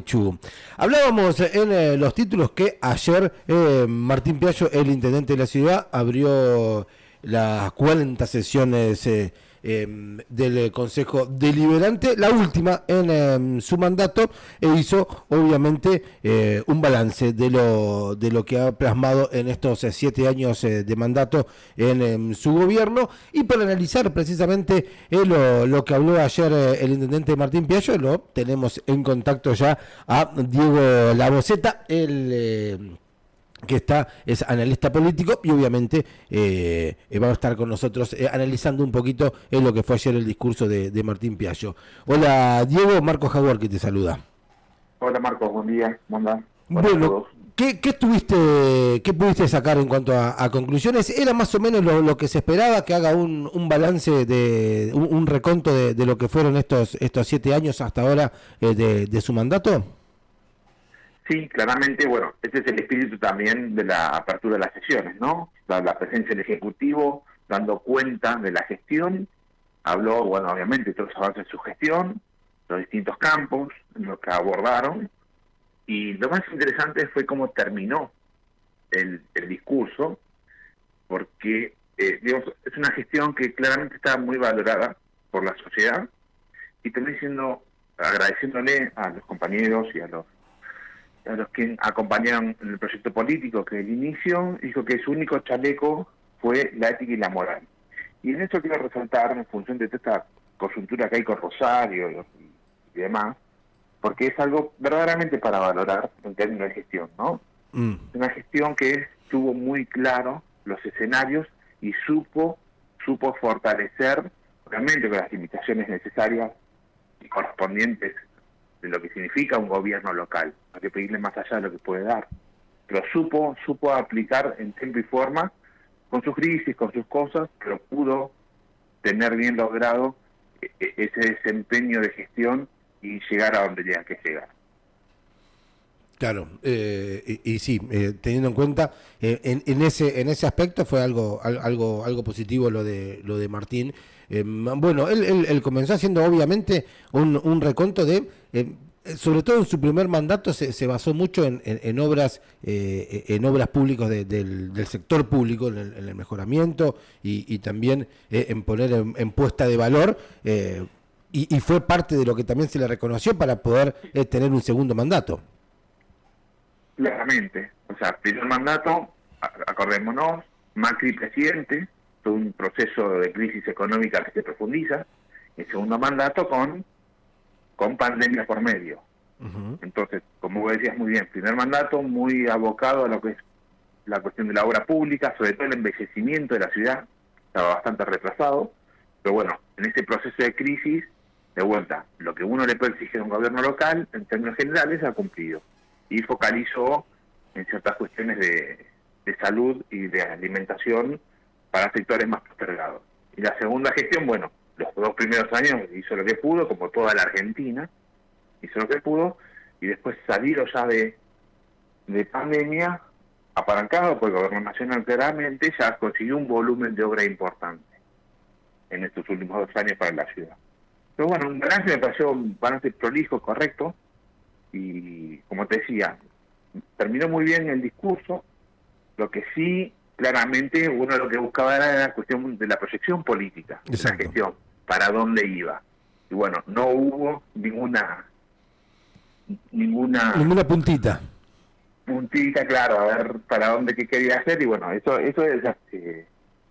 Gualeguaychú. Hablábamos en los títulos que ayer Martín Piaggio, el intendente de la ciudad, abrió las 40 sesiones del Consejo Deliberante, la última en su mandato, e hizo obviamente un balance de lo que ha plasmado en estos 7 años de mandato en su gobierno. Y para analizar precisamente lo que habló ayer el intendente Martín Piaggio, lo tenemos en contacto ya a Diego Laboceta, que es analista político y obviamente va a estar con nosotros analizando un poquito lo que fue ayer el discurso de Martín Piaggio. Hola Diego, Marco Jaguar que te saluda. Hola Marcos, buen día, ¿cómo andás? Bueno, ¿qué pudiste sacar en cuanto a conclusiones? ¿Era más o menos lo que se esperaba, que haga un balance, un reconto de lo que fueron estos 7 años hasta ahora de su mandato? Sí, claramente, bueno, ese es el espíritu también de la apertura de las sesiones, ¿no? La presencia del Ejecutivo dando cuenta de la gestión, habló, bueno, obviamente, de todos los avances de su gestión, los distintos campos, lo que abordaron, y lo más interesante fue cómo terminó el discurso, porque, digamos, es una gestión que claramente está muy valorada por la sociedad, y también agradeciéndole a los compañeros y a los que acompañaron en el proyecto político, que el inicio dijo que su único chaleco fue la ética y la moral. Y en eso quiero resaltar, en función de toda esta coyuntura que hay con Rosario y demás, porque es algo verdaderamente para valorar en términos de gestión, ¿no? Es una gestión que tuvo muy claro los escenarios y supo fortalecer, obviamente con las limitaciones necesarias y correspondientes de lo que significa un gobierno local, hay que pedirle más allá de lo que puede dar, pero supo aplicar en tiempo y forma, con sus crisis, con sus cosas, pero pudo tener bien logrado ese desempeño de gestión y llegar a donde tenía que llegar. Claro, y sí, teniendo en cuenta, en ese aspecto fue algo positivo lo de Martín. Bueno, él comenzó haciendo obviamente un reconto sobre todo en su primer mandato se basó mucho en obras públicas del sector público, en el mejoramiento y también en poner en puesta de valor, y fue parte de lo que también se le reconoció para poder tener un segundo mandato. Claramente, o sea, primer mandato, acordémonos, Macri presidente, todo un proceso de crisis económica que se profundiza, el segundo mandato con pandemia por medio. Uh-huh. Entonces, como vos decías muy bien, primer mandato muy abocado a lo que es la cuestión de la obra pública, sobre todo el embellecimiento de la ciudad, estaba bastante retrasado, pero bueno, en este proceso de crisis, de vuelta, lo que uno le puede exigir a un gobierno local, en términos generales, ha cumplido. Y focalizó en ciertas cuestiones de salud y de alimentación para sectores más postergados. Y la segunda gestión, bueno, los 2 primeros años hizo lo que pudo, como toda la Argentina, hizo lo que pudo, y después salido ya de pandemia, apalancado por el gobierno nacional claramente, ya consiguió un volumen de obra importante en estos últimos 2 años para la ciudad. Pero bueno, un balance me pareció un balance prolijo, correcto, y como te decía, terminó muy bien el discurso. Lo que sí, claramente, uno lo que buscaba era la cuestión de la proyección política, de la gestión, para dónde iba. Y bueno, no hubo ninguna puntita, claro, a ver para dónde qué quería hacer, y bueno, eso es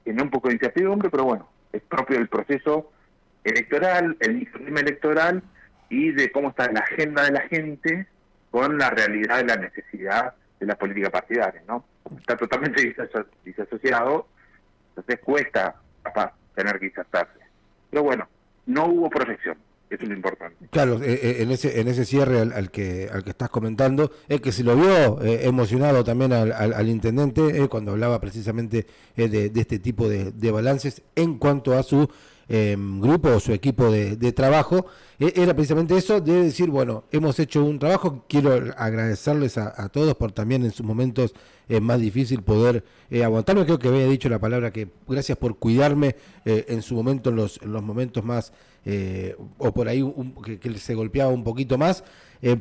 tiene un poco de incertidumbre, pero bueno, es propio del proceso electoral, el microclima electoral, y de cómo está la agenda de la gente con la realidad de la necesidad de la política partidaria, ¿no? Está totalmente disasociado, entonces cuesta capaz tener que insertarse. Pero bueno, no hubo proyección, eso es lo importante. Claro, en ese cierre al que estás comentando, es que se lo vio emocionado también al intendente cuando hablaba precisamente de este tipo de balances en cuanto a su grupo o su equipo de trabajo, era precisamente eso, de decir, bueno, hemos hecho un trabajo, quiero agradecerles a todos por también en sus momentos más difícil poder aguantarme, creo que había dicho la palabra que gracias por cuidarme en su momento, en los momentos más, o por ahí que se golpeaba un poquito más,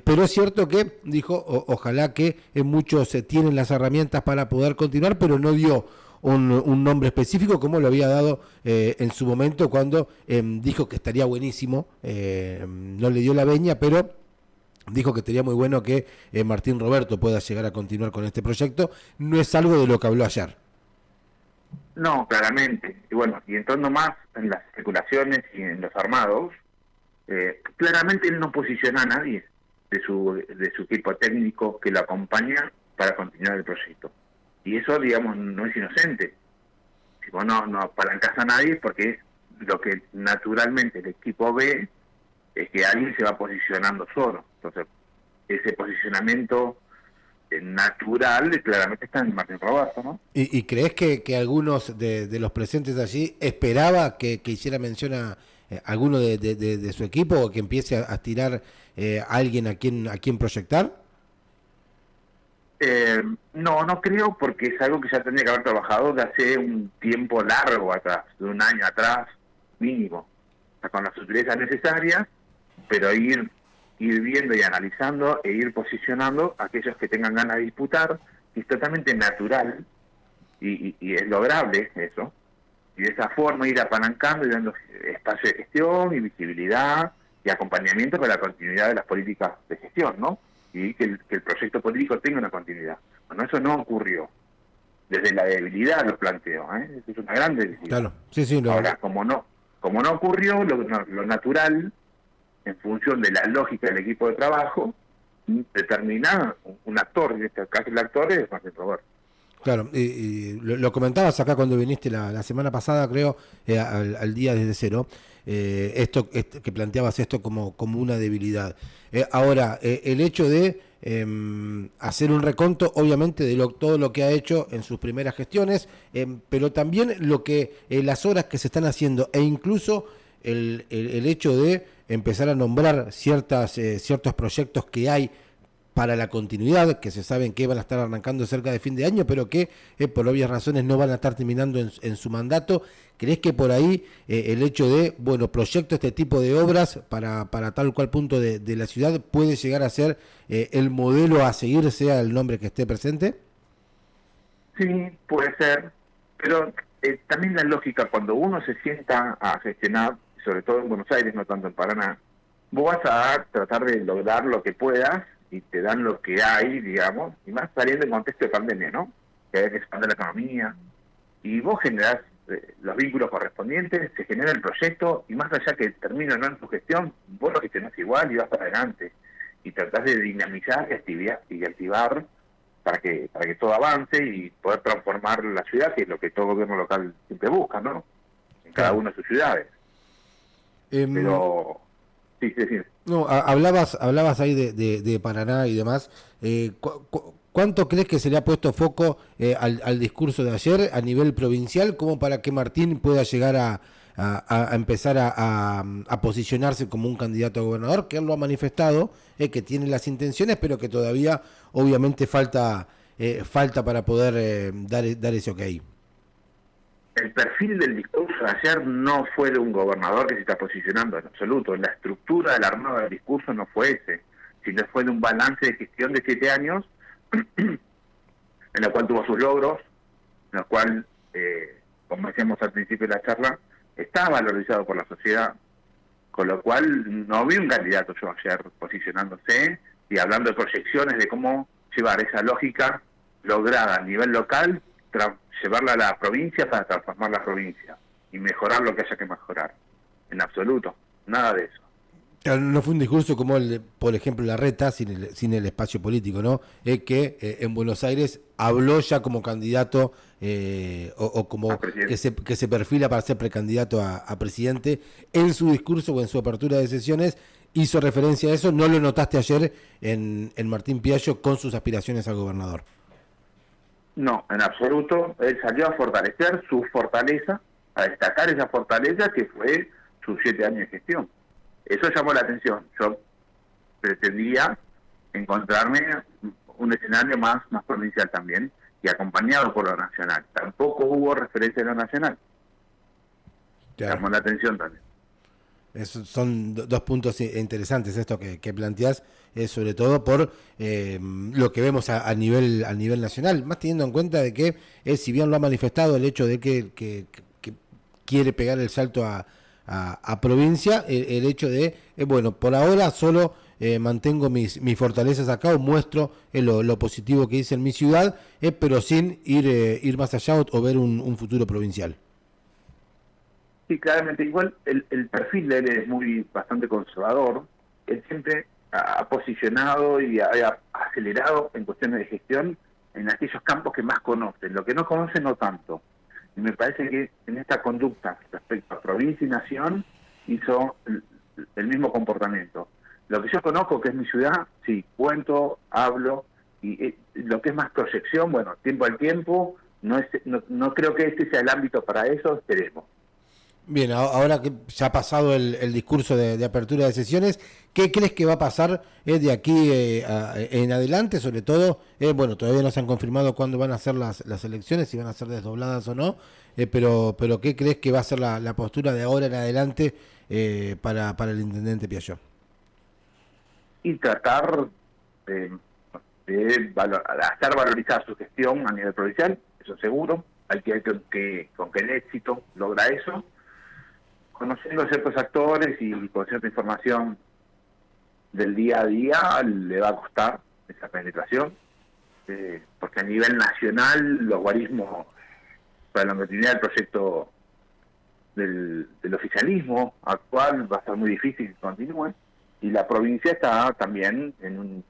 pero es cierto que dijo, ojalá que muchos tienen las herramientas para poder continuar, pero no dio un nombre específico como lo había dado en su momento cuando dijo que estaría buenísimo, no le dio la veña, pero dijo que estaría muy bueno que Martín Roberto pueda llegar a continuar con este proyecto. No es algo de lo que habló ayer. No, claramente. Y bueno, y entrando más en las especulaciones y en los armados, claramente él no posiciona a nadie de su equipo técnico que lo acompaña para continuar el proyecto. Y eso, digamos, no es inocente. Si vos no apalancás a nadie, porque es lo que naturalmente el equipo ve, es que alguien se va posicionando solo. Entonces, ese posicionamiento natural claramente está en Martín Roberto, ¿no? ¿Y crees que algunos de los presentes allí esperaba que hiciera mención a alguno de su equipo o que empiece a tirar a alguien a quien proyectar? No creo, porque es algo que ya tendría que haber trabajado de hace un tiempo largo atrás, de un año atrás mínimo, o sea, con las sutilezas necesarias, pero ir viendo y analizando e ir posicionando a aquellos que tengan ganas de disputar, y es totalmente natural y es lograble eso, y de esa forma ir apalancando y dando espacio de gestión y visibilidad y acompañamiento para la continuidad de las políticas de gestión, ¿no? Y que el proyecto político tenga una continuidad. Bueno, eso no ocurrió. Desde la debilidad lo planteo, Eso es una gran debilidad. Claro, sí. Ahora, como no ocurrió, lo natural, en función de la lógica del equipo de trabajo, determina un actor, en este caso el actor es Martín Roberto. Claro, y lo comentabas acá cuando viniste la semana pasada, creo, al día desde cero, esto que planteabas esto como una debilidad. Ahora, el hecho de hacer un reconto, obviamente, de todo lo que ha hecho en sus primeras gestiones, pero también las obras que se están haciendo, e incluso el hecho de empezar a nombrar ciertos proyectos que hay para la continuidad, que se saben que van a estar arrancando cerca de fin de año, pero que por obvias razones no van a estar terminando en su mandato. ¿Crees que por ahí el hecho de, proyecto este tipo de obras para tal cual punto de la ciudad puede llegar a ser el modelo a seguir, sea el nombre que esté presente? Sí, puede ser, pero también la lógica, cuando uno se sienta a gestionar, sobre todo en Buenos Aires, no tanto en Paraná, vos vas a tratar de lograr lo que puedas y te dan lo que hay, digamos, y más saliendo en contexto de pandemia, ¿no? Que hay que expandir la economía, y vos generás los vínculos correspondientes, se genera el proyecto, y más allá que termine o no en tu gestión, vos lo gestionás igual y vas para adelante, y tratás de dinamizar y activar para que todo avance y poder transformar la ciudad, que es lo que todo gobierno local siempre busca, ¿no? En cada una de sus ciudades. Pero... Sí. No, hablabas ahí de Paraná y demás. ¿Cuánto crees que se le ha puesto foco al discurso de ayer a nivel provincial como para que Martín pueda llegar a empezar a posicionarse como un candidato a gobernador? Que él lo ha manifestado, que tiene las intenciones, pero que todavía obviamente falta para poder dar ese ok. El perfil del discurso de ayer no fue de un gobernador que se está posicionando en absoluto. La estructura del armado del discurso no fue ese, sino fue de un balance de gestión de 7 años, en la cual tuvo sus logros, en la cual, como decíamos al principio de la charla, está valorizado por la sociedad, con lo cual no vi un candidato yo ayer posicionándose y hablando de proyecciones de cómo llevar esa lógica lograda a nivel local, llevarla a la provincia para transformar la provincia y mejorar lo que haya que mejorar. En absoluto, nada de eso. No fue un discurso como el de, por ejemplo, Larreta, sin el espacio político, ¿no? Que en Buenos Aires habló ya como candidato o como que se perfila para ser precandidato a presidente. En su discurso o en su apertura de sesiones hizo referencia a eso. ¿No lo notaste ayer en Martín Piaggio con sus aspiraciones a gobernador? No, en absoluto. Él salió a fortalecer su fortaleza, a destacar esa fortaleza que fue sus 7 años de gestión. Eso llamó la atención. Yo pretendía encontrarme un escenario más provincial también, y acompañado por lo nacional. Tampoco hubo referencia a lo nacional. Claro. Llamó la atención también. Son dos puntos interesantes esto que planteás, sobre todo por lo que vemos a nivel nacional, más teniendo en cuenta de que, si bien lo ha manifestado el hecho de que quiere pegar el salto a provincia, el hecho de, bueno, por ahora solo mantengo mis fortalezas acá, o muestro lo positivo que hice en mi ciudad, pero sin ir más allá o ver un futuro provincial. Sí, claramente. Igual el perfil de él es bastante conservador. Él siempre ha posicionado y ha acelerado en cuestiones de gestión en aquellos campos que más conocen. Lo que no conocen, no tanto. Y me parece que en esta conducta respecto a provincia y nación hizo el mismo comportamiento. Lo que yo conozco, que es mi ciudad, sí, cuento, hablo, y lo que es más proyección, bueno, tiempo al tiempo, no creo que este sea el ámbito para eso, esperemos. Bien, ahora que ya ha pasado el discurso de apertura de sesiones, ¿qué crees que va a pasar de aquí en adelante? Sobre todo, bueno, todavía no se han confirmado cuándo van a ser las elecciones, si van a ser desdobladas o no, pero ¿qué crees que va a ser la postura de ahora en adelante para el intendente Piaggio? Y tratar de hacer valorizar su gestión a nivel provincial, eso seguro. Hay que con que el éxito logra eso, conociendo ciertos actores y con cierta información del día a día, le va a costar esa penetración, porque a nivel nacional los guarismos, para la continuidad del proyecto del oficialismo actual, va a ser muy difícil que continúe, y la provincia está también en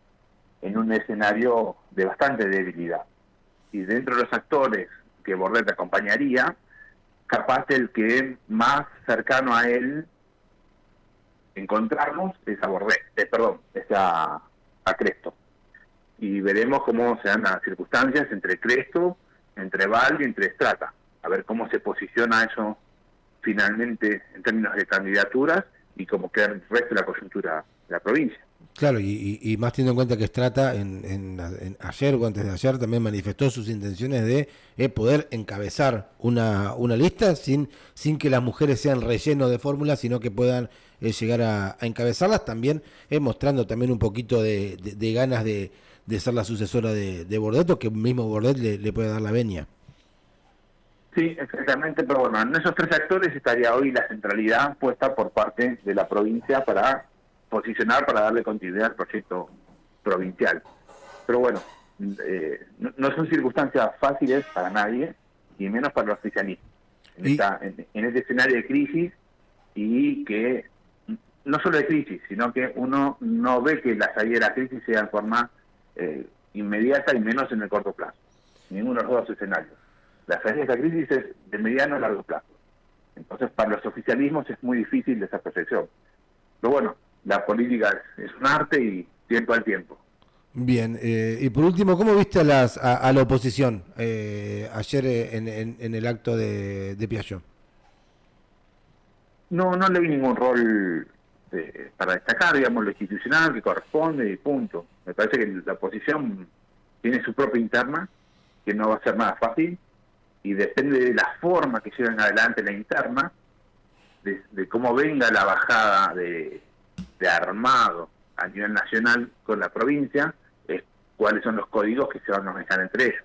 un escenario de bastante debilidad. Y dentro de los actores que Bordet acompañaría, capaz el que más cercano a él encontramos es a Bordet, es a Cresto. Y veremos cómo se dan las circunstancias entre Cresto, entre Val y entre Strata. A ver cómo se posiciona eso finalmente en términos de candidaturas y cómo queda el resto de la coyuntura de la provincia. Claro, y más teniendo en cuenta que Strata ayer o antes de ayer también manifestó sus intenciones de poder encabezar una lista sin que las mujeres sean relleno de fórmulas, sino que puedan llegar a encabezarlas, también mostrando también un poquito de ganas de ser la sucesora de Bordet, o que mismo Bordet le puede dar la venia. Sí, exactamente, pero bueno, en esos tres actores estaría hoy la centralidad puesta por parte de la provincia para posicionar, para darle continuidad al proyecto provincial. Pero bueno, no son circunstancias fáciles para nadie, y menos para los oficialistas. En este escenario de crisis, y que no solo de crisis, sino que uno no ve que la salida de la crisis sea en forma inmediata y menos en el corto plazo. Ninguno de los dos escenarios. La salida de esta crisis es de mediano a largo plazo. Entonces, para los oficialismos es muy difícil esa percepción. Pero bueno, la política es un arte y tiempo al tiempo. Bien, y por último, ¿cómo viste a la oposición ayer en el acto de Piaggio? No le vi ningún rol para destacar, digamos, lo institucional que corresponde y punto. Me parece que la oposición tiene su propia interna, que no va a ser nada fácil, y depende de la forma que lleven adelante la interna, de cómo venga la bajada de armado a nivel nacional con la provincia, cuáles son los códigos que se van a manejar entre ellos.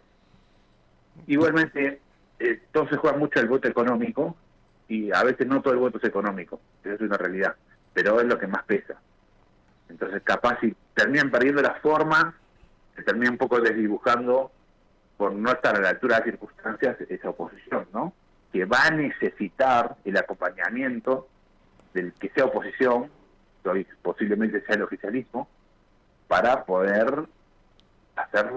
Igualmente, todo se juega mucho el voto económico, y a veces no todo el voto es económico, eso es una realidad, pero es lo que más pesa. Entonces, capaz si terminan perdiendo la forma, se termina un poco desdibujando por no estar a la altura de las circunstancias esa oposición, ¿no? Que va a necesitar el acompañamiento del que sea oposición, que hoy posiblemente sea el oficialismo, para poder hacer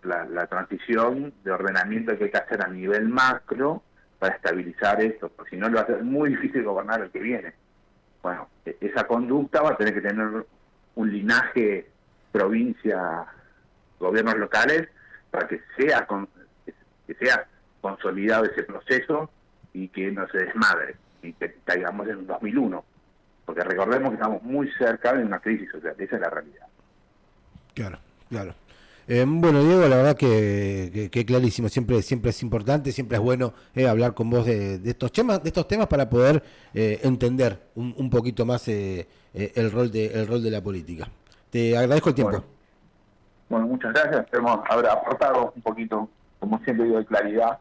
la transición de ordenamiento que hay que hacer a nivel macro para estabilizar esto, porque si no, lo va a ser muy difícil gobernar el que viene. Bueno, esa conducta va a tener que tener un linaje provincia, gobiernos locales, para que sea consolidado ese proceso y que no se desmadre y que caigamos en un 2001, porque recordemos que estamos muy cerca de una crisis social, esa es la realidad. Claro, claro. Bueno, Diego, la verdad que clarísimo, siempre es importante, siempre es bueno hablar con vos de estos temas para poder entender un poquito más el rol de la política. Te agradezco el tiempo. Bueno, muchas gracias. Hemos aportado un poquito, como siempre digo, de claridad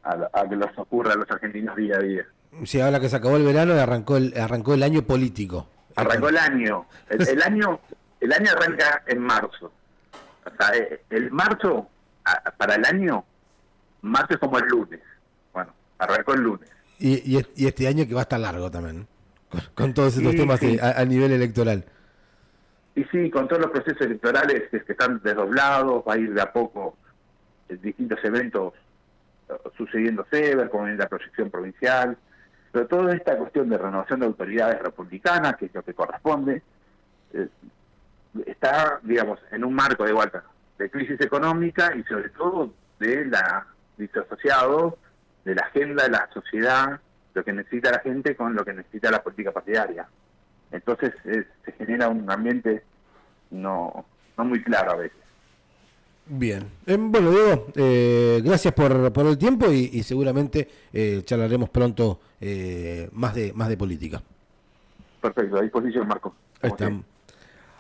a que nos ocurra a los argentinos día a día. Sí, ahora que se acabó el verano, arrancó el año político. Arrancó el año. El año arranca en marzo. O sea, el marzo, para el año, marzo es como el lunes. Bueno, arrancó el lunes. Y este año que va a estar largo también, con todos estos temas sí. A nivel electoral. Y sí, con todos los procesos electorales que están desdoblados, va a ir de a poco distintos eventos sucediéndose, ver cómo viene la proyección provincial, pero toda esta cuestión de renovación de autoridades republicanas, que es lo que corresponde, está, digamos, en un marco de vuelta de crisis económica y sobre todo de disasociado de la agenda de la sociedad, lo que necesita la gente con lo que necesita la política partidaria. Entonces se genera un ambiente no muy claro a veces. Bien. Bueno, Diego, gracias por el tiempo y seguramente charlaremos pronto más de política. Perfecto, a disposición, Marco.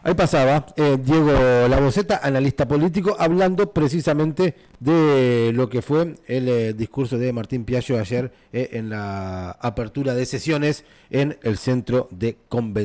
Ahí pasaba Diego Laboceta, analista político, hablando precisamente de lo que fue el discurso de Martín Piaggio ayer en la apertura de sesiones en el centro de convención.